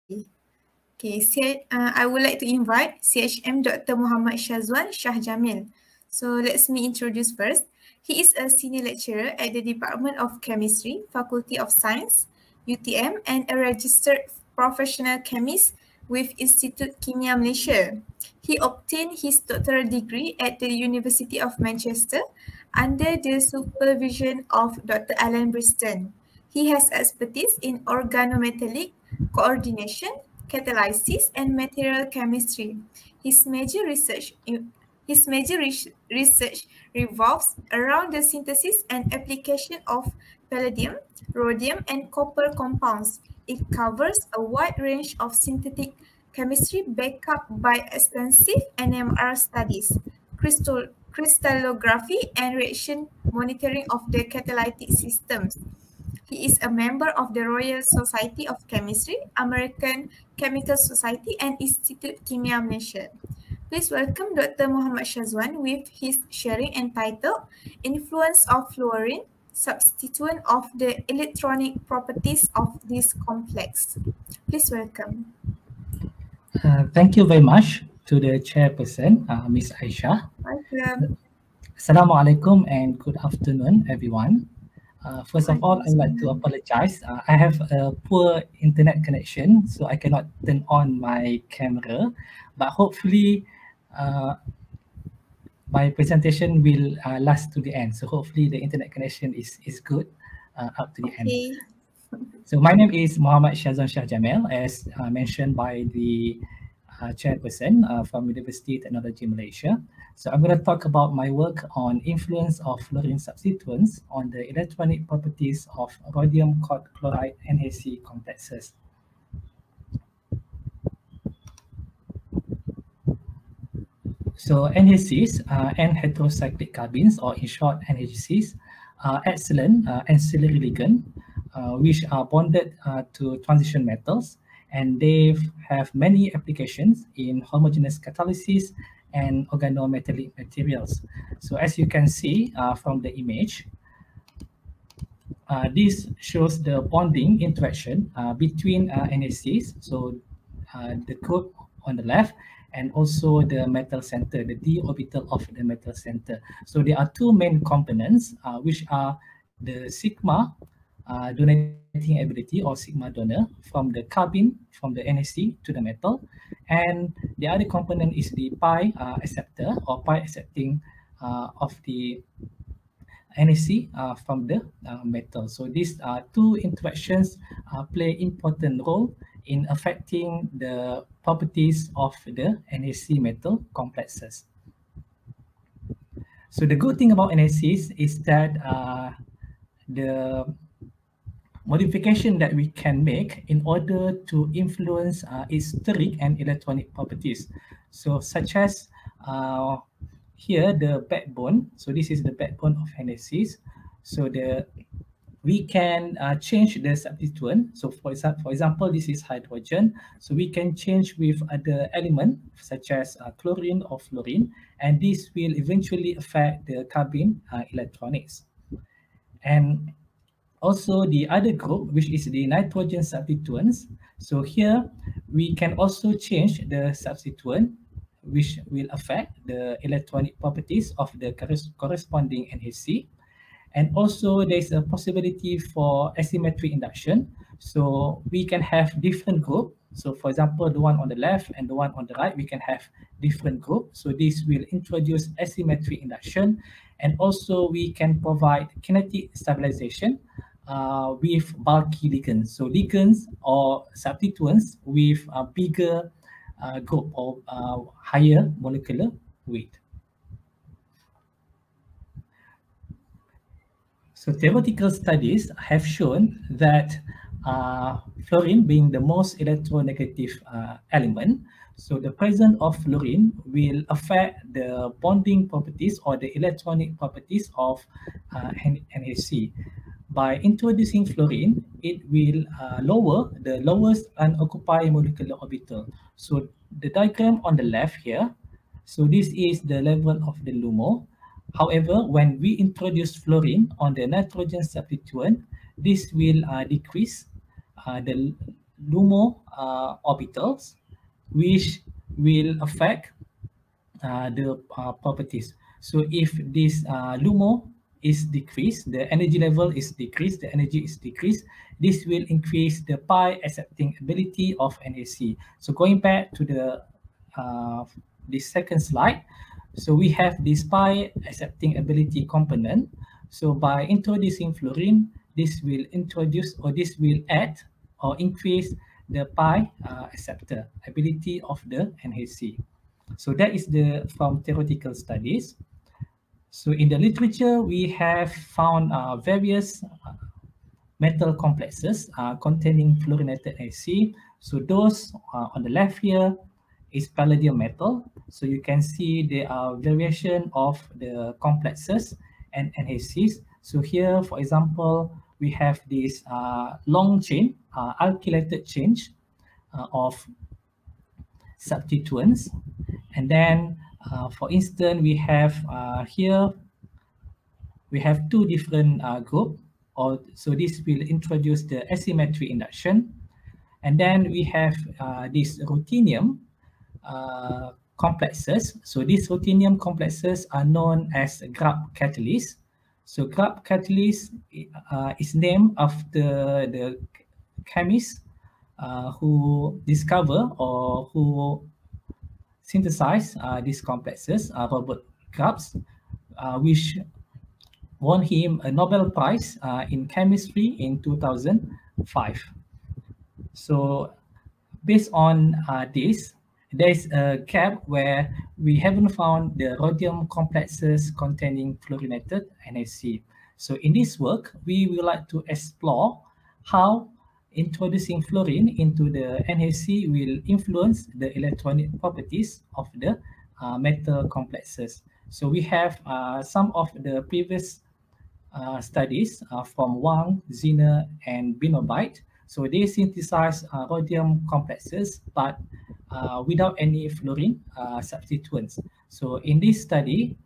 Okay, I would like to invite CHM Dr. Mohamad Shazwan Shah Jamil. So let me introduce first. He is a senior lecturer at the Department of Chemistry, Faculty of Science, UTM, and a registered professional chemist with Institute Kimia Malaysia. He obtained his doctoral degree at the University of Manchester under the supervision of Dr. Alan Briston. He has expertise in organometallic coordination, catalysis, and material chemistry. His major research revolves around the synthesis and application of palladium, rhodium, and copper compounds. It covers a wide range of synthetic chemistry backed up by extensive NMR studies, crystallography, and reaction monitoring of the catalytic systems. He is a member of the Royal Society of Chemistry, American Chemical Society, and Institute Kimia Malaysia. Please welcome Dr. Mohamad Shazwan with his sharing entitled Influence of Fluorine, Substituent of the Electronic Properties of this Complex. Please welcome. Thank you very much to the chairperson, Ms. Aisha. Welcome. Assalamualaikum and good afternoon, everyone. First of all, I'd like to apologize. I have a poor internet connection, so I cannot turn on my camera. But hopefully, my presentation will last to the end. So hopefully, the internet connection is good up to the end. So my name is Mohamad Shazwan Shah Jamil, as mentioned by the chairperson from University Technology Malaysia. So I'm going to talk about my work on influence of fluorine substituents on the electronic properties of rhodium chloride NaC complexes. So NaCs, N-heterocyclic carbons, or in short NHCs, are excellent ancillary ligands which are bonded to transition metals, and they have many applications in homogeneous catalysis and organometallic materials. So as you can see from the image, this shows the bonding interaction between NaCs, so the group on the left, and also the metal center, the d orbital of the metal center. So there are two main components, which are the sigma donating ability or sigma donor from the carbon from the NaC to the metal, and the other component is the pi acceptor or pi accepting of the NaC from the metal. So these two interactions play important role in affecting the properties of the NaC metal complexes. So the good thing about NaCs is that the modification that we can make in order to influence its steric and electronic properties. So such as here the backbone. So this is the backbone of NaCs. So we can change the substituent. So for example, this is hydrogen. So we can change with other element such as chlorine or fluorine, and this will eventually affect the carbon electronics. And also the other group, which is the nitrogen substituents. So here we can also change the substituent, which will affect the electronic properties of the corresponding NaC. And also there's a possibility for asymmetric induction. So we can have different group. So for example, the one on the left and the one on the right, we can have different group. So this will introduce asymmetric induction. And also we can provide kinetic stabilization with bulky ligands. So ligands or substituents with a bigger group or higher molecular weight. So theoretical studies have shown that fluorine being the most electronegative element, so the presence of fluorine will affect the bonding properties or the electronic properties of NaC. By introducing fluorine, it will lower the lowest unoccupied molecular orbital. So the diagram on the left here, so this is the level of the LUMO. However, when we introduce fluorine on the nitrogen substituent, this will decrease the LUMO orbitals, which will affect the properties. So if this LUMO is decreased, the energy level is decreased, the energy is decreased, this will increase the pi accepting ability of NAC. So going back to the second slide, so we have this pi accepting ability component. So by introducing fluorine, this will introduce, or this will add or increase the pi acceptor ability of the NAC. So that is from theoretical studies. So in the literature, we have found various metal complexes containing fluorinated AC. So those on the left here is palladium metal. So you can see there are variation of the complexes and NACs. So here, for example, we have this long chain, alkylated chain of substituents. And then, for instance, we have here, we have two different groups. So this will introduce the asymmetry induction. And then we have these ruthenium complexes. So these ruthenium complexes are known as Grab catalysts. So Grab catalyst is named after the chemist who discover or who synthesize these complexes, Robert Grubbs, which won him a Nobel Prize in chemistry in 2005. So based on this, there's a gap where we haven't found the rhodium complexes containing fluorinated NaC. So in this work, we would like to explore how introducing fluorine into the NaC will influence the electronic properties of the metal complexes. So we have some of the previous studies from Wang, Ziner, and Binobite. So they synthesize rhodium complexes, but without any fluorine substituents. So in this study,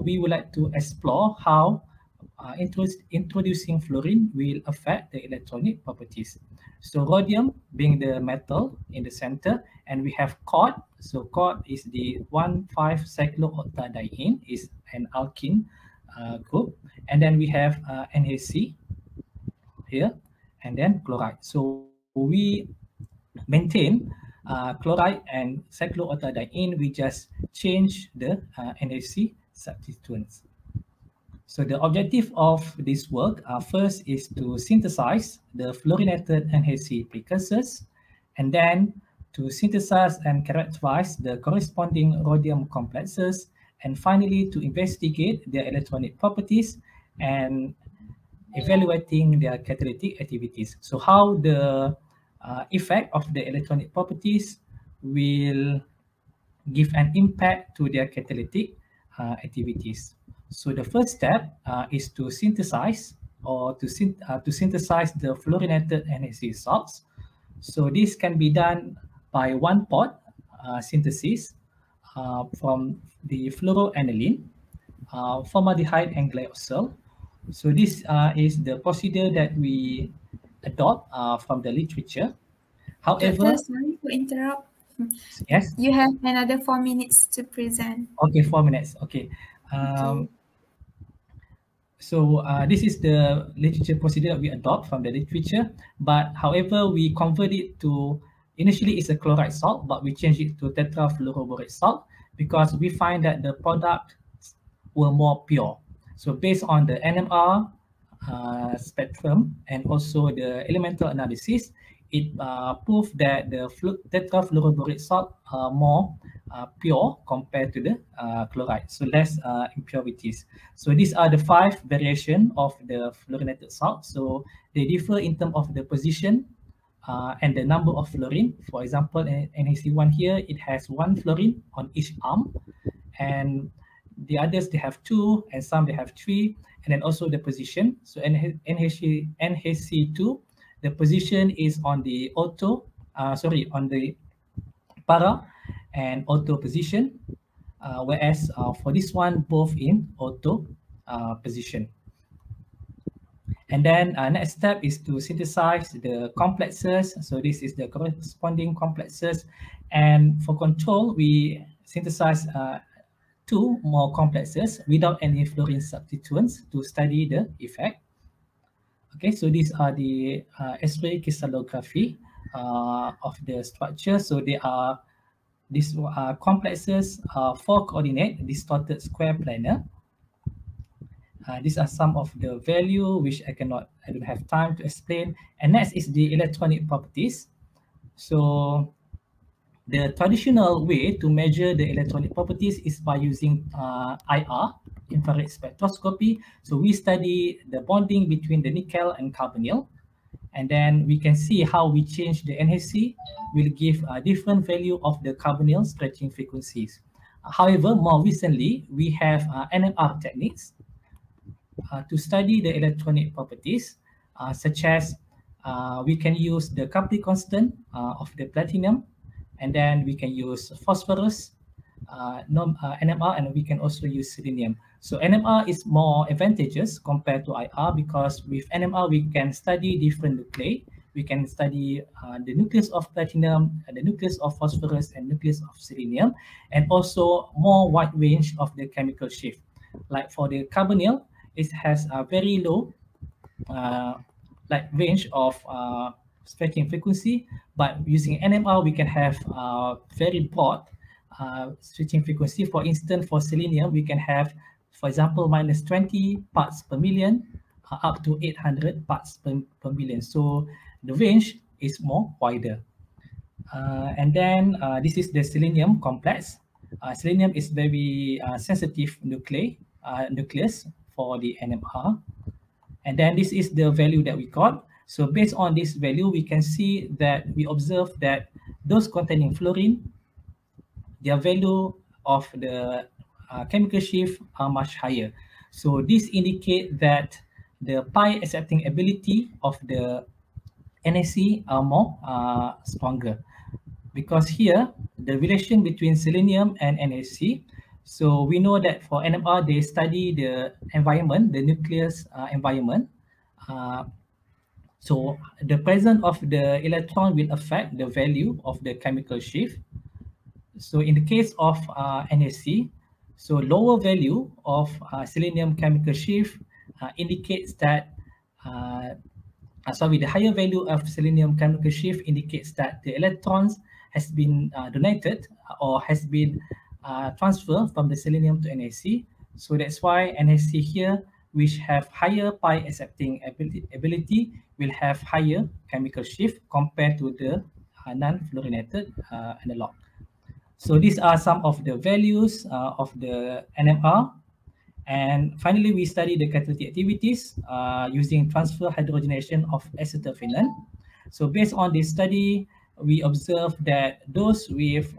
we would like to explore how introducing fluorine will affect the electronic properties. So rhodium being the metal in the center, and we have cod. So cod is the 1,5-cyclooctadiene, is an alkene group. And then we have NaC here, and then chloride. So we maintain chloride and cyclooctadiene. We just change the NaC substituents. So the objective of this work first is to synthesize the fluorinated NaC precursors, and then to synthesize and characterize the corresponding rhodium complexes, and finally to investigate their electronic properties and evaluating their catalytic activities. So how the effect of the electronic properties will give an impact to their catalytic activities. So the first step is to synthesize to synthesize the fluorinated NaC salts. So this can be done by one-pot synthesis from the fluoroaniline, formaldehyde, and glycol. So this is the procedure that we adopt from the literature. However, sorry to interrupt. Yes. You have another 4 minutes to present. Okay, 4 minutes. Okay. So this is the literature procedure that we adopt from the literature. But however, we convert it to, initially it's a chloride salt, but we change it to tetrafluoroborate salt because we find that the product were more pure. So based on the NMR spectrum and also the elemental analysis, it proved that the tetrafluoroborate salt are more pure compared to the chloride, so less impurities. So these are the 5 variations of the fluorinated salt. So they differ in terms of the position and the number of fluorine. For example, NaC1 here, it has 1 fluorine on each arm, and the others, they have 2, and some they have 3, and then also the position. So NaC2, the position is on the on the para and auto position, whereas for this one, both in auto position. And then next step is to synthesize the complexes. So this is the corresponding complexes. And for control, we synthesize two more complexes without any fluorine substituents to study the effect. Okay, so these are the X-ray crystallography of the structure. So they are these complexes are 4 coordinate distorted square planar. These are some of the value which I don't have time to explain. And next is the electronic properties. So the traditional way to measure the electronic properties is by using IR, infrared spectroscopy. So we study the bonding between the nickel and carbonyl. And then we can see how we change the NHC will give a different value of the carbonyl stretching frequencies. However, more recently, we have NMR techniques to study the electronic properties, such as we can use the Capri constant of the platinum, and then we can use phosphorus, NMR, and we can also use selenium. So NMR is more advantageous compared to IR because with NMR we can study different nuclei. We can study the nucleus of platinum, the nucleus of phosphorus, and nucleus of selenium, and also more wide range of the chemical shift. Like for the carbonyl, it has a very low range of stretching frequency, but using NMR we can have very broad switching frequency. For instance, for selenium, we can have, for example, minus 20 parts per million up to 800 parts per million. So the range is more wider. And then this is the selenium complex. Selenium is very sensitive nucleus for the NMR. And then this is the value that we got. So based on this value, we can see that we observe that those containing fluorine, their value of the chemical shift are much higher. So this indicates that the pi accepting ability of the NAC are more stronger, because here the relation between selenium and NAC. So we know that for NMR they study the environment, the nucleus environment. So the presence of the electron will affect the value of the chemical shift. So in the case of NAC, so lower value of selenium chemical shift indicates that the higher value of selenium chemical shift indicates that the electrons has been donated or has been transferred from the selenium to NAC. So that's why NAC here, which have higher pi accepting ability, will have higher chemical shift compared to the non-fluorinated analog. So these are some of the values of the NMR. And finally, we study the catalytic activities using transfer hydrogenation of acetophenone. So based on this study, we observe that those with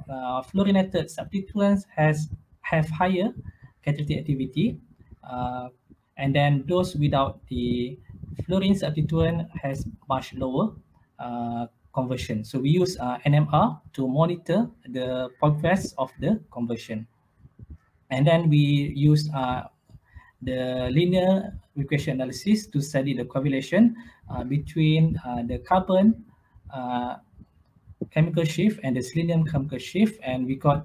fluorinated substituents have higher catalytic activity, and then those without the fluorine substituent has much lower conversion. So we use NMR to monitor the progress of the conversion. And then we use the linear regression analysis to study the correlation between the carbon chemical shift and the selenium chemical shift, and we got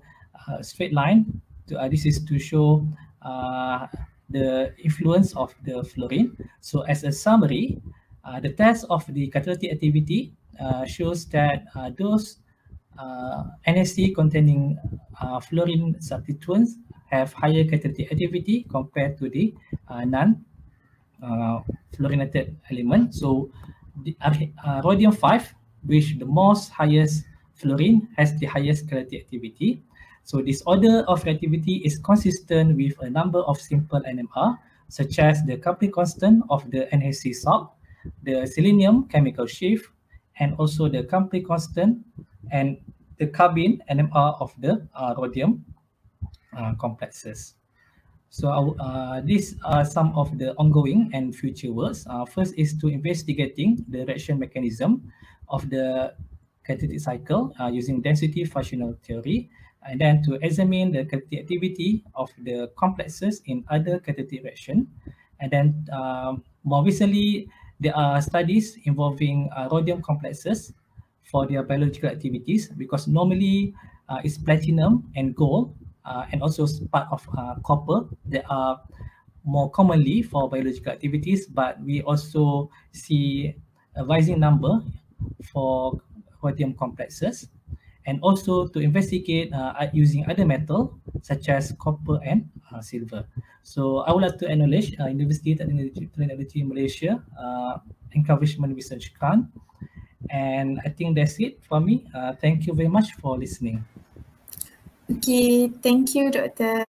a straight line. This is to show the influence of the fluorine. So as a summary, the test of the catalytic activity shows that those NAC containing fluorine substituents have higher catalytic activity compared to the non-fluorinated element. So the rhodium 5, which the most highest fluorine, has the highest catalytic activity. So this order of reactivity is consistent with a number of simple NMR, such as the Capri constant of the NAC salt, the selenium chemical shift, and also the Capri constant and the carbene NMR of the rhodium complexes. So these are some of the ongoing and future works. First is to investigating the reaction mechanism of the catalytic cycle using density functional theory, and then to examine the catalytic activity of the complexes in other catalytic reaction, and then more recently, there are studies involving rhodium complexes for their biological activities, because normally it's platinum and gold, and also part of copper that are more commonly for biological activities, but we also see a rising number for rhodium complexes, and also to investigate using other metal such as copper and silver. So I would like to acknowledge University Technology Malaysia Encouragement Research Grant, and I think that's it for me. Thank you very much for listening. Okay, thank you, Dr.